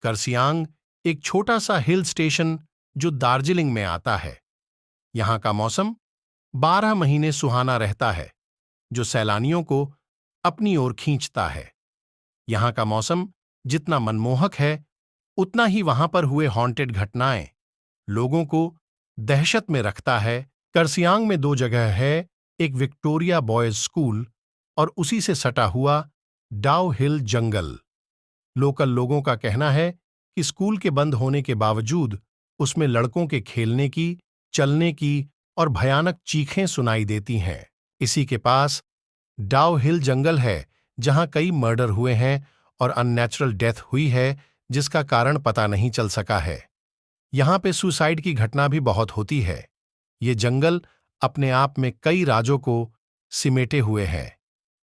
कर्सियांग एक छोटा सा हिल स्टेशन जो दार्जिलिंग में आता है। यहाँ का मौसम 12 महीने सुहाना रहता है, जो सैलानियों को अपनी ओर खींचता है। यहाँ का मौसम जितना मनमोहक है, उतना ही वहां पर हुए हॉन्टेड घटनाएं लोगों को दहशत में रखता है। कर्सियांग में दो जगह है, एक विक्टोरिया बॉयज स्कूल और उसी से सटा हुआ डाउ हिल जंगल। लोकल लोगों का कहना है कि स्कूल के बंद होने के बावजूद उसमें लड़कों के खेलने की, चलने की और भयानक चीखें सुनाई देती हैं। इसी के पास डाउ हिल जंगल है, जहां कई मर्डर हुए हैं और अननेचुरल डेथ हुई है, जिसका कारण पता नहीं चल सका है। यहां पे सुसाइड की घटना भी बहुत होती है। ये जंगल अपने आप में कई राजों को सिमेटे हुए है।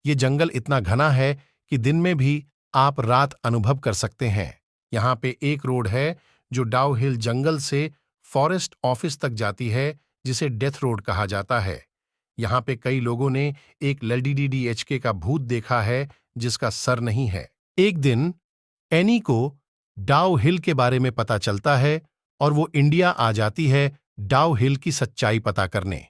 ये जंगल इतना घना है कि दिन में भी आप रात अनुभव कर सकते हैं। यहाँ पे एक रोड है जो डाउ हिल जंगल से फॉरेस्ट ऑफिस तक जाती है, जिसे डेथ रोड कहा जाता है। यहाँ पे कई लोगों ने एक LDDDHK का भूत देखा है, जिसका सर नहीं है। एक दिन एनी को डाउ हिल के बारे में पता चलता है और वो इंडिया आ जाती है डाउ हिल की सच्चाई पता करने।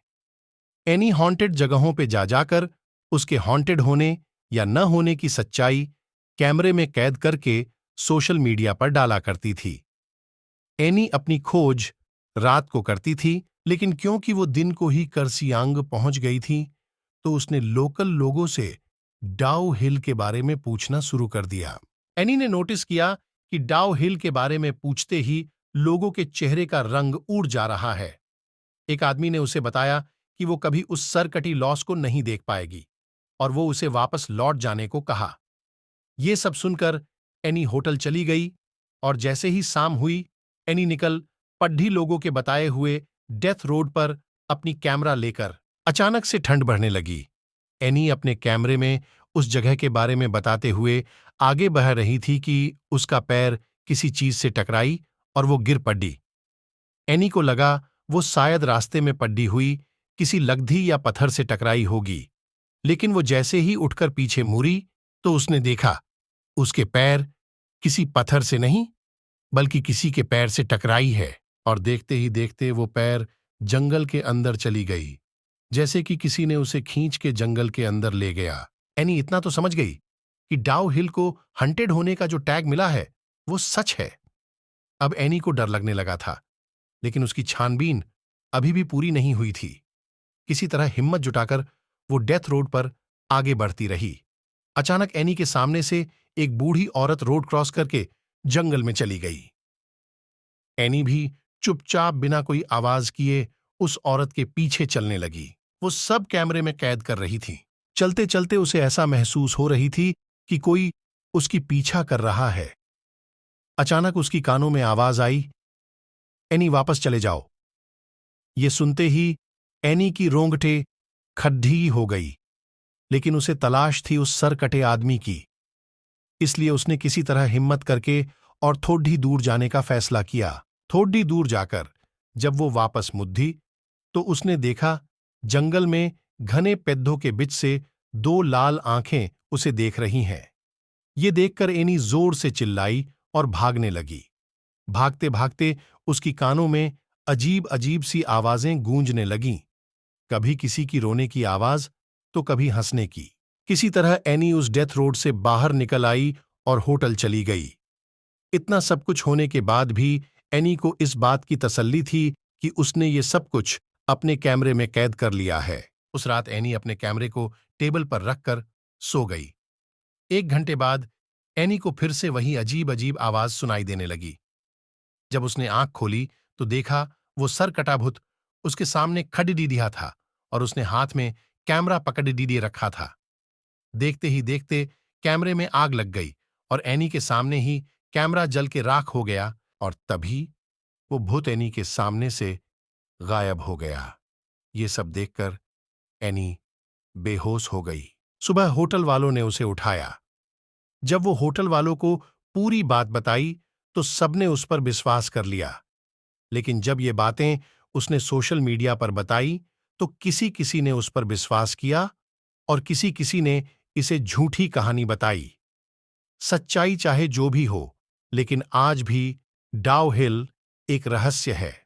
एनी हॉन्टेड जगहों पे जा जाकर उसके हॉन्टेड होने या न होने की सच्चाई कैमरे में कैद करके सोशल मीडिया पर डाला करती थी। एनी अपनी खोज रात को करती थी, लेकिन क्योंकि वो दिन को ही कर्सियांग पहुंच गई थी, तो उसने लोकल लोगों से डाउ हिल के बारे में पूछना शुरू कर दिया। एनी ने नोटिस किया कि डाउ हिल के बारे में पूछते ही लोगों के चेहरे का रंग उड़ जा रहा है। एक आदमी ने उसे बताया कि वो कभी उस सरकटी लॉस को नहीं देख पाएगी और वो उसे वापस लौट जाने को कहा। ये सब सुनकर एनी होटल चली गई और जैसे ही शाम हुई, एनी निकल पड्ढी लोगों के बताए हुए डेथ रोड पर अपनी कैमरा लेकर। अचानक से ठंड बढ़ने लगी। एनी अपने कैमरे में उस जगह के बारे में बताते हुए आगे बढ़ रही थी कि उसका पैर किसी चीज से टकराई और वो गिर पड़ी। एनी को लगा वो शायद रास्ते में पड्डी हुई किसी लग्धी या पत्थर से टकराई होगी, लेकिन वो जैसे ही उठकर पीछे मुड़ी तो उसने देखा उसके पैर किसी पत्थर से नहीं, बल्कि किसी के पैर से टकराई है। और देखते ही देखते वो पैर जंगल के अंदर चली गई, जैसे कि किसी ने उसे खींच के जंगल के अंदर ले गया। एनी इतना तो समझ गई कि डाउ हिल को हंटेड होने का जो टैग मिला है वो सच है। अब एनी को डर लगने लगा था, लेकिन उसकी छानबीन अभी भी पूरी नहीं हुई थी। किसी तरह हिम्मत जुटाकर वो डेथ रोड पर आगे बढ़ती रही। अचानक एनी के सामने से एक बूढ़ी औरत रोड क्रॉस करके जंगल में चली गई। एनी भी चुपचाप बिना कोई आवाज किए उस औरत के पीछे चलने लगी। वो सब कैमरे में कैद कर रही थी। चलते चलते उसे ऐसा महसूस हो रही थी कि कोई उसकी पीछा कर रहा है। अचानक उसकी कानों में आवाज आई, एनी वापस चले जाओ। ये सुनते ही एनी की रोंगटे खड्डी हो गई, लेकिन उसे तलाश थी उस सरकटे आदमी की। इसलिए उसने किसी तरह हिम्मत करके और थोड़ी दूर जाने का फैसला किया। थोड़ी दूर जाकर जब वो वापस मुड़ी तो उसने देखा जंगल में घने पेद्धों के बीच से दो लाल आंखें उसे देख रही हैं। ये देखकर एनी जोर से चिल्लाई और भागने लगी। भागते भागते उसकी कानों में अजीब अजीब सी आवाजें गूंजने लगीं, कभी किसी की रोने की आवाज तो कभी हंसने की। किसी तरह एनी उस डेथ रोड से बाहर निकल आई और होटल चली गई। इतना सब कुछ होने के बाद भी एनी को इस बात की तसल्ली थी कि उसने ये सब कुछ अपने कैमरे में कैद कर लिया है। उस रात एनी अपने कैमरे को टेबल पर रखकर सो गई। 1 घंटे बाद एनी को फिर से वही अजीब अजीब आवाज सुनाई देने लगी। जब उसने आंख खोली तो देखा वो सरकटाभूत उसके सामने खड़ीदिया था और उसने हाथ में कैमरा पकड़ीदिए रखा था। देखते ही देखते कैमरे में आग लग गई और एनी के सामने ही कैमरा जल के राख हो गया और तभी वो भूत एनी के सामने से गायब हो गया। ये सब देखकर एनी बेहोश हो गई। सुबह होटल वालों ने उसे उठाया। जब वो होटल वालों को पूरी बात बताई तो सबने उस पर विश्वास कर लिया, लेकिन जब ये बातें उसने सोशल मीडिया पर बताई तो किसी किसी ने उस पर विश्वास किया और किसी किसी ने इसे झूठी कहानी बताई। सच्चाई चाहे जो भी हो, लेकिन आज भी डाउ हिल एक रहस्य है।